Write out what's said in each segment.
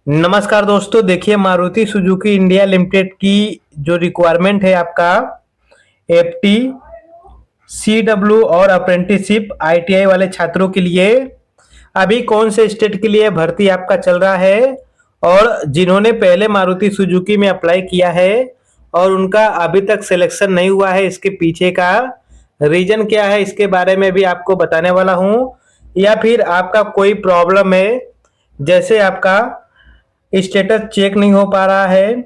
नमस्कार दोस्तों, देखिए मारुति सुजुकी इंडिया लिमिटेड की जो रिक्वायरमेंट है आपका एफटी, सीडब्ल्यू और अप्रेंटिसशिप आईटीआई वाले छात्रों के लिए अभी कौन से स्टेट के लिए भर्ती आपका चल रहा है और जिन्होंने पहले मारुति सुजुकी में अप्लाई किया है और उनका अभी तक सिलेक्शन नहीं हुआ है, इसके पीछे का रीजन क्या है इसके बारे में भी आपको बताने वाला हूं। या फिर आपका कोई प्रॉब्लम है, जैसे आपका स्टेटस चेक नहीं हो पा रहा है,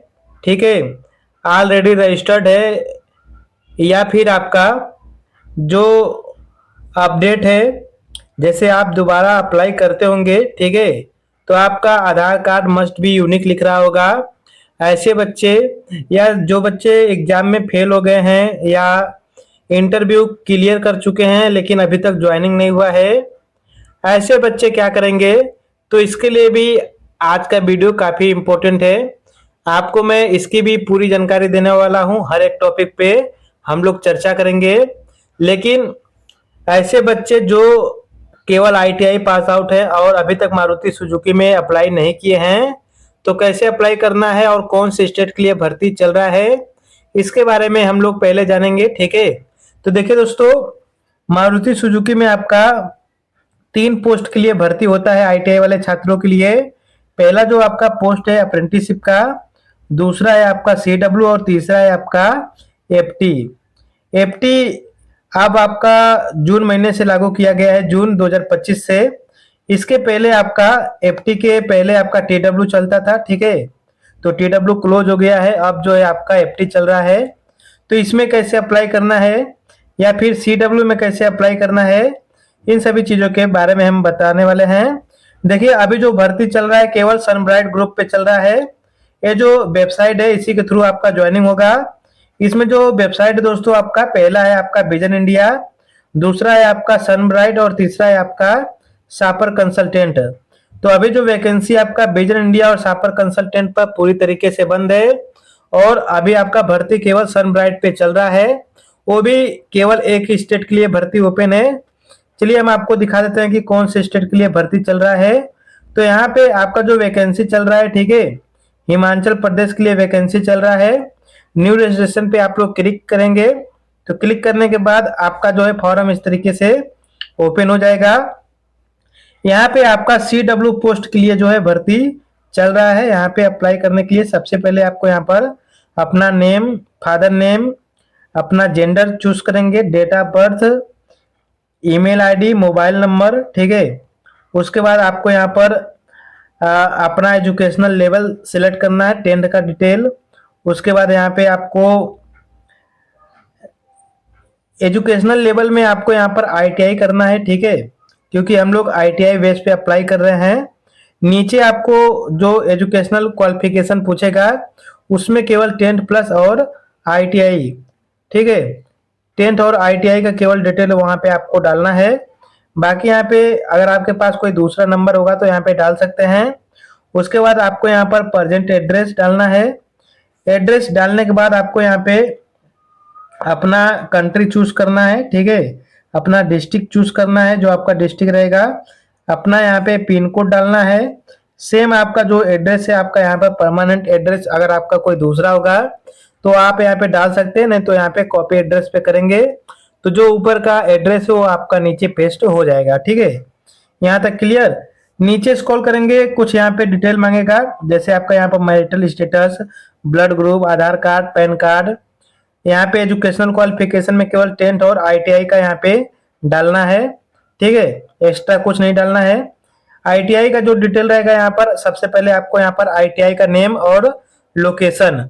ठीक है, ऑलरेडी रजिस्टर्ड है, या फिर आपका जो अपडेट है, जैसे आप दोबारा अप्लाई करते होंगे, ठीक है, तो आपका आधार कार्ड मस्ट बी यूनिक लिख रहा होगा। ऐसे बच्चे या जो बच्चे एग्जाम में फेल हो गए हैं या इंटरव्यू क्लियर कर चुके हैं लेकिन अभी तक ज्वाइनिंग नहीं हुआ है, ऐसे बच्चे क्या करेंगे, तो इसके लिए भी आज का वीडियो काफी इंपॉर्टेंट है। आपको मैं इसकी भी पूरी जानकारी देने वाला हूं, हर एक टॉपिक पे हम लोग चर्चा करेंगे। लेकिन ऐसे बच्चे जो केवल आईटीआई पास आउट है और अभी तक मारुति सुजुकी में अप्लाई नहीं किए हैं, तो कैसे अप्लाई करना है और कौन से स्टेट के लिए भर्ती चल रहा है, इसके बारे में हम लोग पहले जानेंगे, ठीक है। तो देखिए दोस्तों, मारुति सुजुकी में आपका 3 पोस्ट के लिए भर्ती होता है आईटीआई वाले छात्रों के लिए। पहला जो आपका पोस्ट है अप्रेंटिसशिप का, दूसरा है आपका सीडब्ल्यू और तीसरा है आपका एफटी। एफटी अब आपका जून महीने से लागू किया गया है, जून 2025 से। इसके पहले आपका एफटी के पहले आपका टीडब्ल्यू चलता था, ठीक है, तो टीडब्ल्यू क्लोज हो गया है, अब जो है आपका एफटी चल रहा है। तो इसमें कैसे अप्लाई करना है या फिर सीडब्ल्यू में कैसे अप्लाई करना है, इन सभी चीजों के बारे में हम बताने वाले हैं। देखिए अभी जो भर्ती चल रहा है केवल सनब्राइट ग्रुप पे चल रहा है। ये जो वेबसाइट है इसी के थ्रू आपका ज्वाइनिंग होगा। इसमें जो वेबसाइट है दोस्तों, आपका पहला है आपका विजन इंडिया, दूसरा है आपका सनब्राइट और तीसरा है आपका सापर कंसल्टेंट। तो अभी जो वैकेंसी आपका विजन इंडिया और सापर कंसल्टेंट पर पूरी तरीके से बंद है और अभी आपका भर्ती केवल सनब्राइट पे चल रहा है, वो भी केवल एक ही स्टेट के लिए भर्ती ओपन है। चलिए हम आपको दिखा देते हैं कि कौन से स्टेट के लिए भर्ती चल रहा है। तो यहाँ पे आपका जो वैकेंसी चल रहा है, ठीक है, हिमाचल प्रदेश के लिए वैकेंसी चल रहा है। न्यू रजिस्ट्रेशन पे आप लोग क्लिक करेंगे, तो क्लिक करने के बाद आपका जो है फॉर्म इस तरीके से ओपन हो जाएगा। यहाँ पे आपका सीडब्ल्यू पोस्ट के लिए जो है भर्ती चल रहा है। यहाँ पे अप्लाई करने के लिए सबसे पहले आपको यहाँ पर अपना नेम, फादर नेम, अपना जेंडर चूज करेंगे, date of birth, email ID, mobile number, ठीक है। उसके बाद आपको यहाँ पर अपना एजुकेशनल लेवल सिलेक्ट करना है, 10th का डिटेल। उसके बाद यहाँ पे आपको एजुकेशनल लेवल में आपको यहाँ पर आईटीआई करना है, ठीक है, क्योंकि हम लोग आईटीआई बेस पे अप्लाई कर रहे हैं। नीचे आपको जो एजुकेशनल क्वालिफिकेशन पूछेगा उसमें केवल 10th प्लस और आईटीआई, ठीक है, 10th और आईटीआई का केवल डिटेल वहां पे आपको डालना है। बाकी यहाँ पे अगर आपके पास कोई दूसरा नंबर होगा तो यहाँ पे डाल सकते हैं। उसके बाद आपको यहाँ पर प्रेजेंट एड्रेस डालना है। एड्रेस डालने के बाद आपको यहाँ पे अपना कंट्री चूज करना है, ठीक है, अपना डिस्ट्रिक्ट चूज करना है, जो आपका डिस्ट्रिक्ट रहेगा। अपना यहाँ पे पिन कोड डालना है। सेम आपका जो एड्रेस है आपका यहाँ पर परमानेंट एड्रेस, अगर आपका कोई दूसरा होगा तो आप यहाँ पे डाल सकते हैं, नहीं तो यहाँ पे कॉपी एड्रेस पे करेंगे तो जो ऊपर का एड्रेस है वो आपका नीचे पेस्ट हो जाएगा, ठीक है। यहाँ तक क्लियर। नीचे स्क्रॉल करेंगे, कुछ यहाँ पे डिटेल मांगेगा, जैसे आपका यहाँ पर मैरिटल स्टेटस, ब्लड ग्रुप, आधार कार्ड, पैन कार्ड। यहाँ पे एजुकेशनल क्वालिफिकेशन में केवल 10th और आईटीआई का यहाँ पे डालना है, ठीक है, एक्स्ट्रा कुछ नहीं डालना है। आईटीआई का जो डिटेल रहेगा यहाँ पर, सबसे पहले आपको यहाँ पर आईटीआई का नेम और लोकेशन,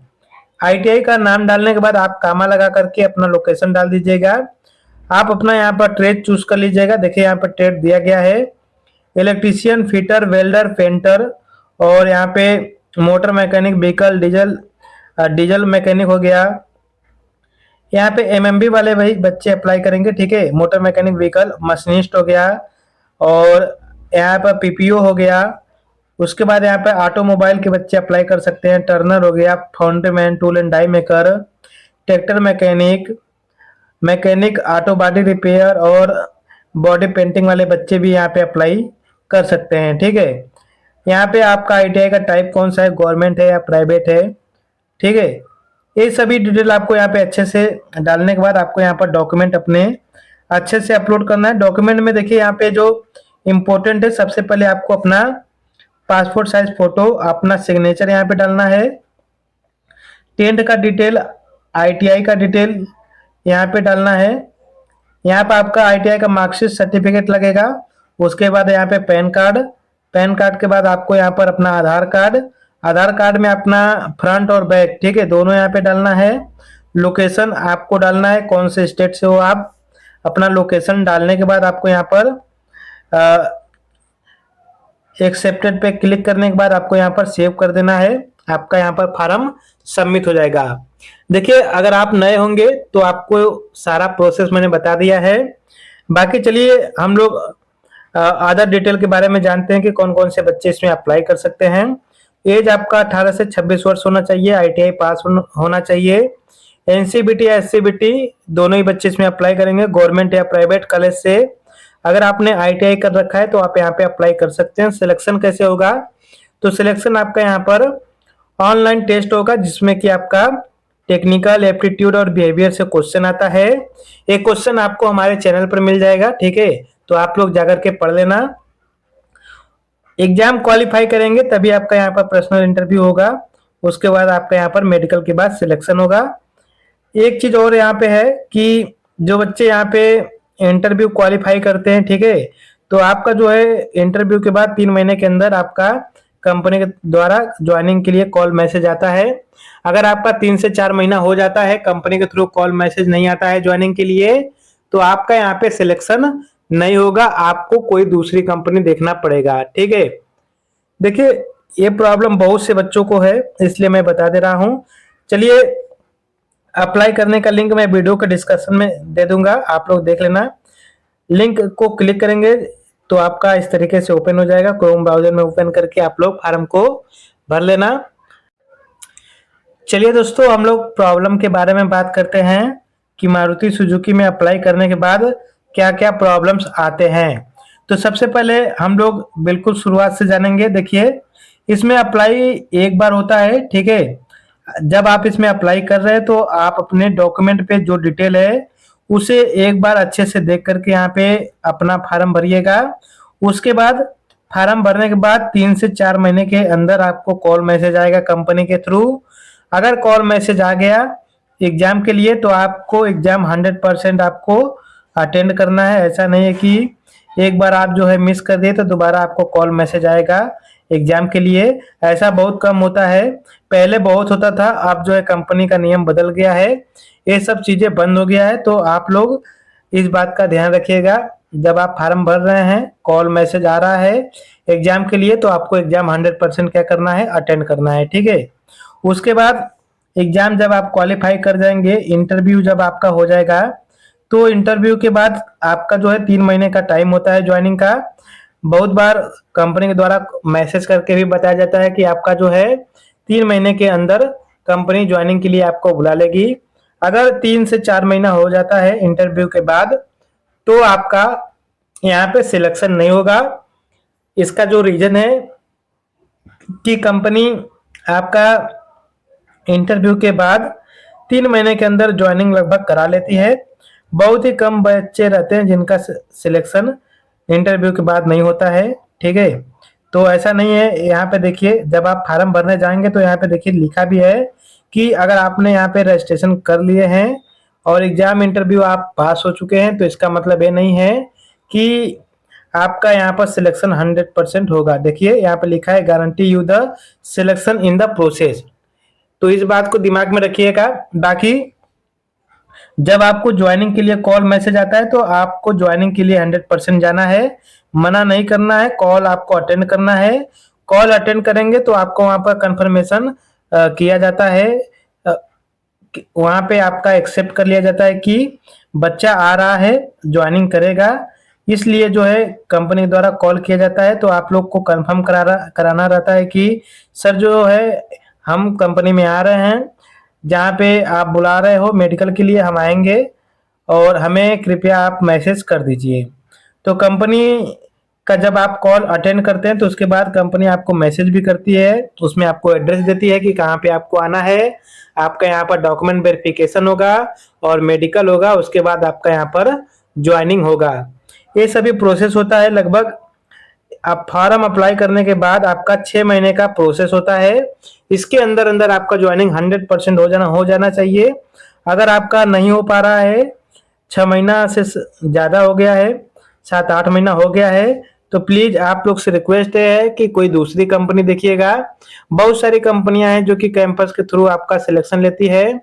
आईटीआई का नाम डालने के बाद आप कामा लगा करके अपना लोकेशन डाल दीजिएगा। आप अपना यहाँ पर ट्रेड चूज कर लीजिएगा। देखिए यहाँ पर ट्रेड दिया गया है, इलेक्ट्रीशियन, फिटर, वेल्डर, पेंटर, और यहाँ पे motor mechanic, vehicle, diesel mechanic हो गया। यहाँ पे एमएमबी वाले भाई बच्चे अप्लाई करेंगे, ठीक है, मोटर मैकेनिक, व्हीकल मशीनिस्ट हो गया, और यहाँ पर पीपीओ हो गया। उसके बाद यहाँ पे ऑटोमोबाइल के बच्चे अप्लाई कर सकते हैं, टर्नर हो गया, foundryman, tool and die maker, tractor mechanic, mechanic auto body repair और बॉडी पेंटिंग वाले बच्चे भी यहाँ पे अप्लाई कर सकते हैं, ठीक है। यहाँ पे आपका आईटीआई का टाइप कौन सा है, गवर्नमेंट है या प्राइवेट है, ठीक है। ये सभी डिटेल आपको यहाँ पे अच्छे से डालने के बाद आपको यहाँ पर डॉक्यूमेंट अपने अच्छे से अपलोड करना है। डॉक्यूमेंट में देखिए यहाँ पे जो इम्पोर्टेंट है, सबसे पहले आपको अपना पासपोर्ट साइज फोटो, अपना सिग्नेचर यहाँ पे डालना है, 10th का डिटेल, आईटीआई का डिटेल यहाँ पे डालना है। यहाँ पे आपका आईटीआई का मार्कशीट सर्टिफिकेट लगेगा। उसके बाद यहाँ पे पैन कार्ड, पैन कार्ड के बाद आपको यहाँ पर अपना आधार कार्ड, आधार कार्ड में अपना फ्रंट और बैक, ठीक है, दोनों यहाँ पे डालना है। लोकेशन आपको डालना है, कौन से स्टेट से हो आप। अपना लोकेशन डालने के बाद आपको यहाँ पर एक्सेप्टेड पे क्लिक करने के बाद आपको यहाँ पर सेव कर देना है। आपका यहाँ पर फॉर्म सबमिट हो जाएगा। देखिए अगर आप नए होंगे तो आपको सारा प्रोसेस मैंने बता दिया है। बाकी चलिए हम लोग अदर डिटेल के बारे में जानते हैं कि कौन कौन से बच्चे इसमें अप्लाई कर सकते हैं। एज आपका 18 से 26 वर्ष होना चाहिए, आईटीआई पास होना चाहिए। एनसीबीटी या एससीबीटी दोनों ही बच्चे इसमें अप्लाई करेंगे, गवर्नमेंट या प्राइवेट कॉलेज से। अगर आपने आईटीआई कर रखा है तो आप यहाँ पे अप्लाई कर सकते हैं। सिलेक्शन कैसे होगा, तो सिलेक्शन आपका यहाँ पर ऑनलाइन टेस्ट होगा, जिसमें कि आपका टेक्निकल, एप्टीट्यूड और बिहेवियर से क्वेश्चन आता है। एक क्वेश्चन आपको हमारे चैनल पर मिल जाएगा, ठीक है, तो आप लोग जाकर के पढ़ लेना। एग्जाम क्वालिफाई करेंगे तभी आपका यहाँ पर पर्सनल इंटरव्यू होगा। उसके बाद आपका यहाँ पर मेडिकल के बाद सिलेक्शन होगा। एक चीज और यहाँ पे है कि जो बच्चे यहाँ पे इंटरव्यू क्वालिफाई करते हैं, ठीक है, तो आपका जो है इंटरव्यू के बाद 3 महीने के अंदर आपका कंपनी के द्वारा ज्वाइनिंग के लिए कॉल मैसेज आता है। अगर आपका 3 से 4 महीना हो जाता है, कंपनी के थ्रू कॉल मैसेज नहीं आता है ज्वाइनिंग के लिए, तो आपका यहाँ पे सिलेक्शन नहीं होगा, आपको कोई दूसरी कंपनी देखना पड़ेगा, ठीक है। देखिए ये प्रॉब्लम बहुत से बच्चों को है, इसलिए मैं बता दे रहा हूँ। चलिए अप्लाई करने का लिंक मैं वीडियो के डिस्क्रिप्शन में दे दूंगा, आप लोग देख लेना। लिंक को क्लिक करेंगे तो आपका इस तरीके से ओपन हो जाएगा। क्रोम ब्राउजर में ओपन करके आप लोग फॉर्म को भर लेना। चलिए दोस्तों हम लोग प्रॉब्लम के बारे में बात करते हैं कि मारुति सुजुकी में अप्लाई करने के बाद क्या क्या प्रॉब्लम्स आते हैं। तो सबसे पहले हम लोग बिल्कुल शुरुआत से जानेंगे। देखिए इसमें अप्लाई एक बार होता है, ठीक है। जब आप इसमें अप्लाई कर रहे हैं तो आप अपने डॉक्यूमेंट पे जो डिटेल है उसे एक बार अच्छे से देख करके यहाँ पे अपना फॉर्म भरिएगा। उसके बाद फॉर्म भरने के बाद 3 से 4 महीने के अंदर आपको कॉल मैसेज आएगा कंपनी के थ्रू। अगर कॉल मैसेज आ गया एग्जाम के लिए तो आपको एग्जाम 100% आपको अटेंड करना है। ऐसा नहीं है कि एक बार आप जो है मिस कर दिए तो दोबारा आपको कॉल मैसेज आएगा एग्जाम के लिए, ऐसा बहुत कम होता है। पहले बहुत होता था, अब जो है कंपनी का नियम बदल गया है, ये सब चीजें बंद हो गया है। तो आप लोग इस बात का ध्यान रखिएगा, जब आप फॉर्म भर रहे हैं कॉल मैसेज आ रहा है एग्जाम के लिए तो आपको एग्जाम 100% क्या करना है, अटेंड करना है, ठीक है। उसके बाद एग्जाम जब आप क्वालिफाई कर जाएंगे, इंटरव्यू जब आपका हो जाएगा, तो इंटरव्यू के बाद आपका जो है 3 महीने का टाइम होता है ज्वाइनिंग का। बहुत बार कंपनी के द्वारा मैसेज करके भी बताया जाता है कि आपका जो है 3 महीने के अंदर कंपनी ज्वाइनिंग के लिए आपको बुला लेगी। अगर 3 से 4 महीना हो जाता है इंटरव्यू के बाद तो आपका यहाँ पे सिलेक्शन नहीं होगा। इसका जो रीजन है कि कंपनी आपका इंटरव्यू के बाद 3 महीने के अंदर ज्वाइनिंग लगभग करा लेती है। बहुत ही कम बच्चे रहते हैं जिनका सिलेक्शन इंटरव्यू के बाद नहीं होता है, ठीक है। तो ऐसा नहीं है। यहाँ पे देखिए जब आप फॉर्म भरने जाएंगे तो यहाँ पे देखिए लिखा भी है कि अगर आपने यहाँ पे रजिस्ट्रेशन कर लिए हैं और एग्जाम इंटरव्यू आप पास हो चुके हैं तो इसका मतलब ये नहीं है कि आपका यहाँ पर सिलेक्शन 100% होगा। देखिए यहाँ पे लिखा है guarantee you the selection in the process, तो इस बात को दिमाग में रखिएगा। बाकी जब आपको ज्वाइनिंग के लिए कॉल मैसेज आता है तो आपको ज्वाइनिंग के लिए 100% जाना है, मना नहीं करना है, कॉल आपको अटेंड करना है। कॉल अटेंड करेंगे तो आपको वहां पर कंफर्मेशन किया जाता है, वहां पे आपका एक्सेप्ट कर लिया जाता है कि बच्चा आ रहा है, ज्वाइनिंग करेगा। इसलिए जो है कंपनी द्वारा कॉल किया जाता है, तो आप लोग को कंफर्म कराना रहता है कि सर जो है हम कंपनी में आ रहे हैं, जहाँ पे आप बुला रहे हो मेडिकल के लिए हम आएंगे और हमें कृपया आप मैसेज कर दीजिए। तो कंपनी का जब आप कॉल अटेंड करते हैं तो उसके बाद कंपनी आपको मैसेज भी करती है, उसमें आपको एड्रेस देती है कि कहाँ पे आपको आना है। आपका यहाँ पर डॉक्यूमेंट वेरिफिकेशन होगा और मेडिकल होगा, उसके बाद आपका यहाँ पर ज्वाइनिंग होगा। ये सभी प्रोसेस होता है। लगभग आप फॉर्म अप्लाई करने के बाद आपका 6 महीने का प्रोसेस होता है। इसके अंदर अंदर आपका ज्वाइनिंग 100% हो जाना चाहिए। अगर आपका नहीं हो पा रहा है, 6 महीना से ज़्यादा हो गया है, 7-8 महीना हो गया है, तो प्लीज़ आप लोग से रिक्वेस्ट है कि कोई दूसरी कंपनी देखिएगा। बहुत सारी कंपनियां हैं जो कि कैंपस के थ्रू आपका सिलेक्शन लेती है,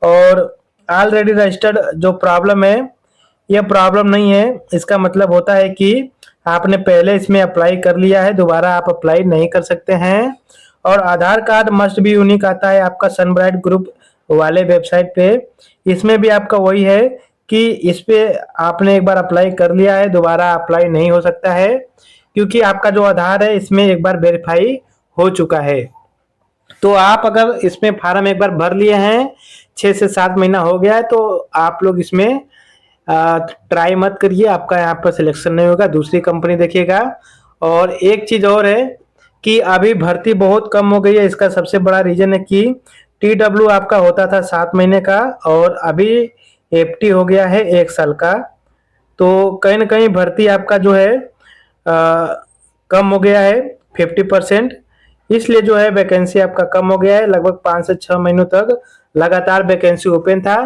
और ऑलरेडी रजिस्टर्ड जो प्रॉब्लम है, यह प्रॉब्लम नहीं है। इसका मतलब होता है कि आपने पहले इसमें अप्लाई कर लिया है, दोबारा आप अप्लाई नहीं कर सकते हैं। और आधार कार्ड मस्ट बी यूनिक आता है आपका सनब्राइट ग्रुप वाले वेबसाइट पे। इसमें भी आपका वही है कि इस पे आपने एक बार अप्लाई कर लिया है, दोबारा अप्लाई नहीं हो सकता है, क्योंकि आपका जो आधार है इसमें एक बार वेरीफाई हो चुका है। तो आप अगर इसमें फार्म एक बार भर लिए हैं, 6 से 7 महीना हो गया है, तो आप लोग इसमें ट्राई मत करिए, आपका यहाँ पर सिलेक्शन नहीं होगा, दूसरी कंपनी देखिएगा। और एक चीज और है कि अभी भर्ती बहुत कम हो गई है। इसका सबसे बड़ा रीजन है कि TW आपका होता था 7 महीने का, और अभी FT हो गया है 1 साल का। तो कहीं ना कहीं भर्ती आपका जो है कम हो गया है 50%। इसलिए जो है वैकेंसी आपका कम हो गया है। लगभग 5 से 6 महीनों तक लगातार वैकेंसी ओपन था,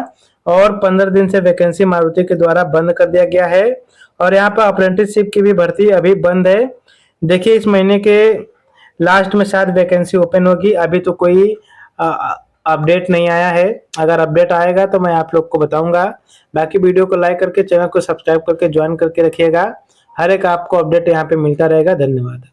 और 15 दिन से वैकेंसी मारुति के द्वारा बंद कर दिया गया है। और यहाँ पर अप्रेंटिसशिप की भी भर्ती अभी बंद है। देखिए इस महीने के लास्ट में शायद वैकेंसी ओपन होगी। अभी तो कोई अपडेट नहीं आया है। अगर अपडेट आएगा तो मैं आप लोग को बताऊंगा। बाकी वीडियो को लाइक करके चैनल को सब्सक्राइब करके ज्वाइन करके रखिएगा। हर एक आपको अपडेट यहाँ पे मिलता रहेगा। धन्यवाद।